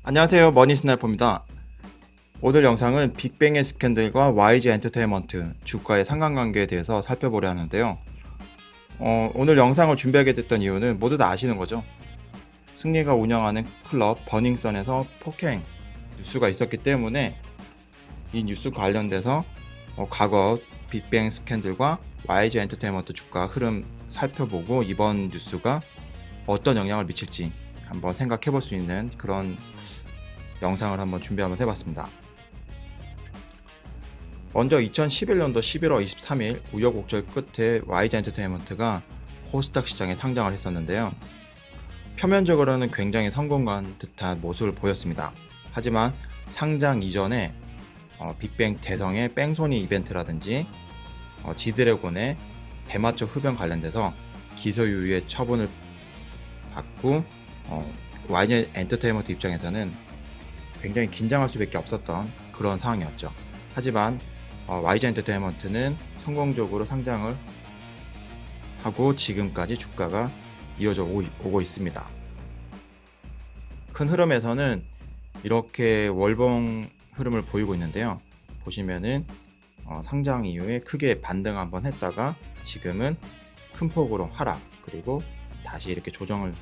안녕하세요, 머니스나이퍼입니다. 오늘 영상은 빅뱅의 스캔들과 YG 엔터테인먼트 주가의 상관관계에 대해서 살펴보려 하는데요. 오늘 영상을 준비하게 됐던 이유는 모두 다 아시는 거죠. 승리가 운영하는 클럽 버닝썬에서 폭행 뉴스가 있었기 때문에 이 뉴스 관련돼서 과거 빅뱅 스캔들과 YG 엔터테인먼트 주가 흐름 살펴보고 이번 뉴스가 어떤 영향을 미칠지 한번 생각해 볼 수 있는 그런 영상을 한번 준비 한번 해봤습니다. 먼저 2011년도 11월 23일 우여곡절 끝에 YG 엔터테인먼트가 코스닥 시장에 상장을 했었는데요. 표면적으로는 굉장히 성공한 듯한 모습을 보였습니다. 하지만 상장 이전에 빅뱅 대성의 뺑소니 이벤트라든지 지드래곤의 대마초 흡연 관련돼서 기소유예 처분을 받고 YG 엔터테인먼트 입장에서는 굉장히 긴장할 수밖에 없었던 그런 상황이었죠. 하지만 YG 엔터테인먼트는 성공적으로 상장을 하고 지금까지 주가가 이어져 오고 있습니다. 큰 흐름에서는 이렇게 월봉 흐름을 보이고 있는데요. 보시면은 상장 이후에 크게 반등 한번 했다가 지금은 큰 폭으로 하락, 그리고 다시 이렇게 조정을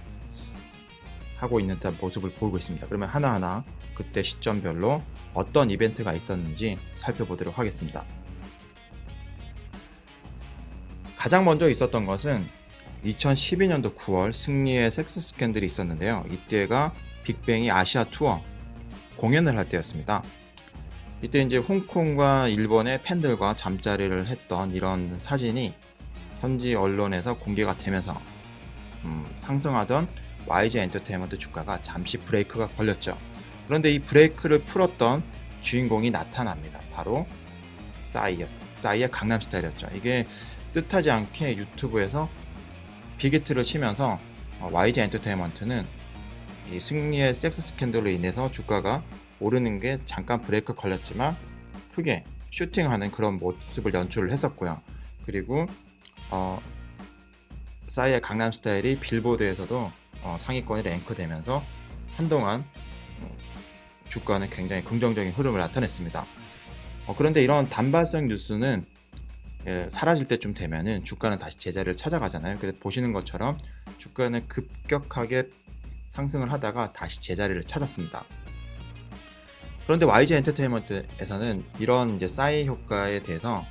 하고 있는 모습을 보이고 있습니다. 그러면 하나하나 그때 시점별로 어떤 이벤트가 있었는지 살펴보도록 하겠습니다. 가장 먼저 있었던 것은 2012년도 9월 승리의 섹스 스캔들이 있었는데요. 이때가 빅뱅이 아시아 투어 공연을 할 때였습니다. 이때 이제 홍콩과 일본의 팬들과 잠자리를 했던 이런 사진이 현지 언론에서 공개가 되면서 상승하던 YG 엔터테인먼트 주가가 잠시 브레이크가 걸렸죠. 그런데 이 브레이크를 풀었던 주인공이 나타납니다. 바로 싸이였습니다. 싸이의 강남스타일이었죠. 이게 뜻하지 않게 유튜브에서 빅히트를 치면서 YG 엔터테인먼트는 이 승리의 섹스 스캔들로 인해서 주가가 오르는 게 잠깐 브레이크 걸렸지만 크게 슈팅하는 그런 모습을 연출을 했었고요. 그리고 싸이의 강남스타일이 빌보드에서도 상위권에 랭크되면서 한동안 주가는 굉장히 긍정적인 흐름을 나타냈습니다. 그런데 이런 단발성 뉴스는 사라질 때쯤 되면은 주가는 다시 제자리를 찾아가잖아요. 그래서 보시는 것처럼 주가는 급격하게 상승을 하다가 다시 제자리를 찾았습니다. 그런데 YG 엔터테인먼트에서는 이런 이제 싸이 효과에 대해서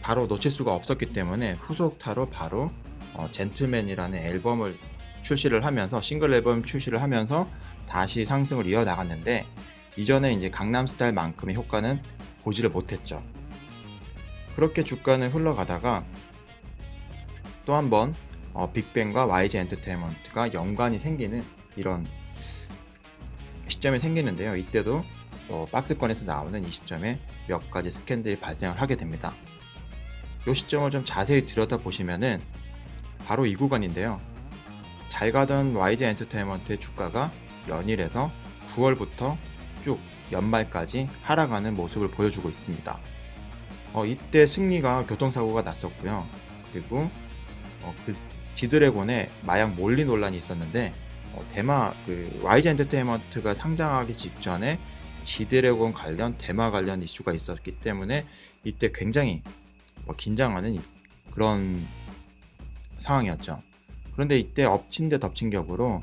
바로 놓칠 수가 없었기 때문에 후속타로 바로 젠틀맨이라는 앨범을 출시를 하면서 싱글 앨범 출시를 하면서 다시 상승을 이어나갔는데 이전에 이제 강남스타일만큼의 효과는 보지를 못했죠. 그렇게 주가는 흘러가다가 또 한 번 빅뱅과 YG 엔터테인먼트가 연관이 생기는 이런 시점이 생기는데요. 이때도 박스권에서 나오는 이 시점에 몇 가지 스캔들이 발생을 하게 됩니다. 이 시점을 좀 자세히 들여다보시면은 바로 이 구간인데요. 잘 가던 YG 엔터테인먼트의 주가가 연일에서 9월부터 쭉 연말까지 하락하는 모습을 보여주고 있습니다. 이때 승리가 교통사고가 났었고요. 그리고 그 지드래곤의 마약 몰리 논란이 있었는데 YG 엔터테인먼트가 상장하기 직전에 지드래곤 관련 대마 관련 이슈가 있었기 때문에 이때 굉장히 긴장하는 그런 상황이었죠. 그런데 이때 엎친 데 덮친 격으로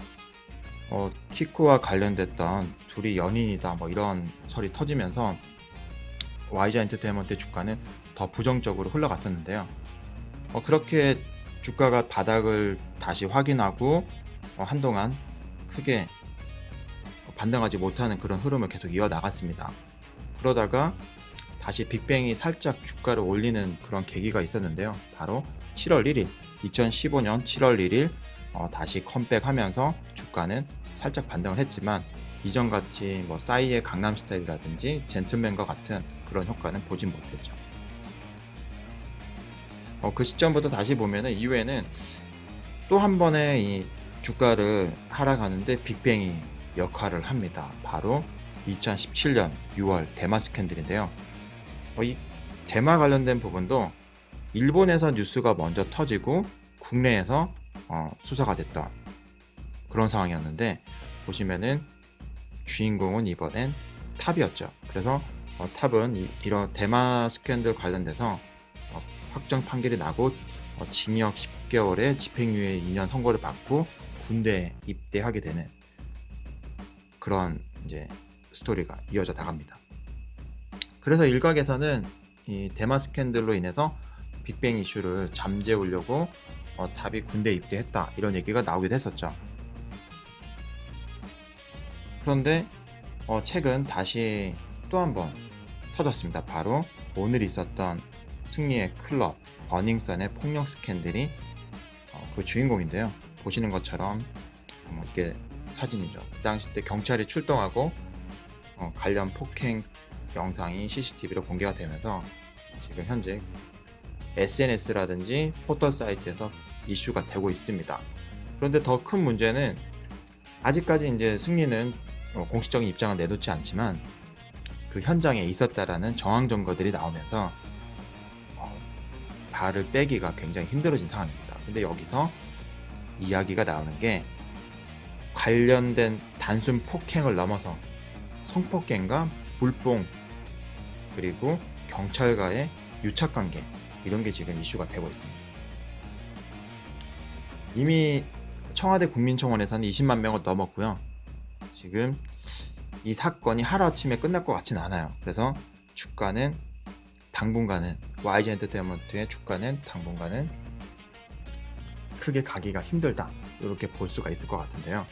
키코와 관련됐던 둘이 연인이다 이런 설이 터지면서 YG 엔터테인먼트의 주가는 더 부정적으로 흘러갔었는데요. 그렇게 주가가 바닥을 다시 확인하고 한동안 크게 반등하지 못하는 그런 흐름을 계속 이어나갔습니다. 그러다가 다시 빅뱅이 살짝 주가를 올리는 그런 계기가 있었는데요. 바로 7월 1일 2015년 7월 1일 다시 컴백하면서 주가는 살짝 반등을 했지만 이전같이 싸이의 강남스타일이라든지 젠틀맨과 같은 그런 효과는 보진 못했죠. 그 시점부터 다시 보면은 이후에는 또 한 번의 이 주가를 하락하는데 빅뱅이 역할을 합니다. 바로 2017년 6월 대마 스캔들인데요. 이 대마 관련된 부분도 일본에서 뉴스가 먼저 터지고 국내에서 수사가 됐던 그런 상황이었는데 보시면은 주인공은 이번엔 탑이었죠. 그래서 탑은 이런 대마 스캔들 관련돼서 확정 판결이 나고 징역 10개월에 집행유예 2년 선고를 받고 군대에 입대하게 되는 그런 이제 스토리가 이어져 나갑니다. 그래서 일각에서는 이 대마 스캔들로 인해서 빅뱅 이슈를 잠재우려고 탑이 군대 입대했다 이런 얘기가 나오기도 했었죠. 그런데 최근 다시 또 한 번 터졌습니다. 바로 오늘 있었던 승리의 클럽 버닝썬의 폭력 스캔들이 그 주인공인데요. 보시는 것처럼 이게 사진이죠. 그 당시 때 경찰이 출동하고 관련 폭행 영상이 CCTV로 공개가 되면서 지금 현재 SNS라든지 포털 사이트에서 이슈가 되고 있습니다. 그런데 더 큰 문제는 아직까지 이제 승리는 공식적인 입장을 내놓지 않지만 그 현장에 있었다라는 정황 증거들이 나오면서 발을 빼기가 굉장히 힘들어진 상황입니다. 근데 여기서 이야기가 나오는 게 관련된 단순 폭행을 넘어서 성폭행과 물뽕 그리고 경찰과의 유착관계 이런 게 지금 이슈가 되고 있습니다. 이미 청와대 국민청원에서는 20만 명을 넘었고요. 지금 이 사건이 하루아침에 끝날 것 같지는 않아요. 그래서 주가는 당분간은 YG 엔터테인먼트의 주가는 당분간은 크게 가기가 힘들다 이렇게 볼 수가 있을 것 같은데요.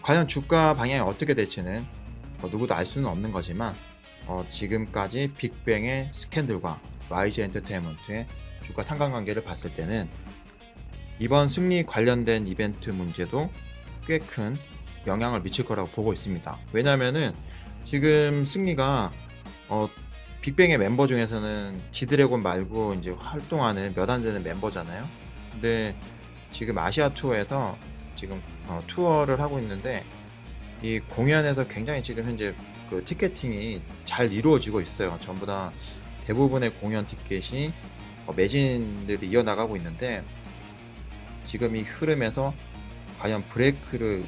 과연 주가 방향이 어떻게 될지는 누구도 알 수는 없는 거지만 지금까지 빅뱅의 스캔들과 YG 엔터테인먼트의 주가 상관관계를 봤을 때는 이번 승리 관련된 이벤트 문제도 꽤 큰 영향을 미칠 거라고 보고 있습니다. 왜냐면은 지금 승리가 빅뱅의 멤버 중에서는 지드래곤 말고 이제 활동하는 몇 안 되는 멤버잖아요. 근데 지금 아시아 투어에서 지금 투어를 하고 있는데 이 공연에서 굉장히 지금 현재 그 티켓팅이 잘 이루어지고 있어요. 전부 다 대부분의 공연 티켓이 매진들이 이어나가고 있는데 지금 이 흐름에서 과연 브레이크를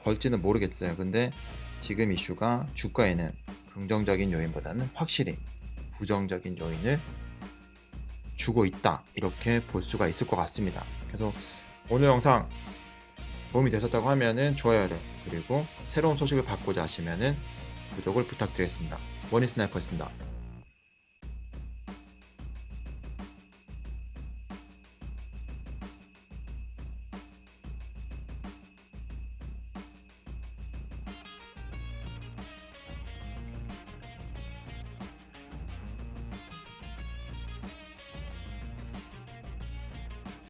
걸지는 모르겠어요. 근데 지금 이슈가 주가에는 긍정적인 요인보다는 확실히 부정적인 요인을 주고 있다 이렇게 볼 수가 있을 것 같습니다. 그래서 오늘 영상 도움이 되셨다고 하면은 좋아요를 그리고 새로운 소식을 받고자 하시면은 구독을 부탁드리겠습니다. 머니스나이퍼였습니다.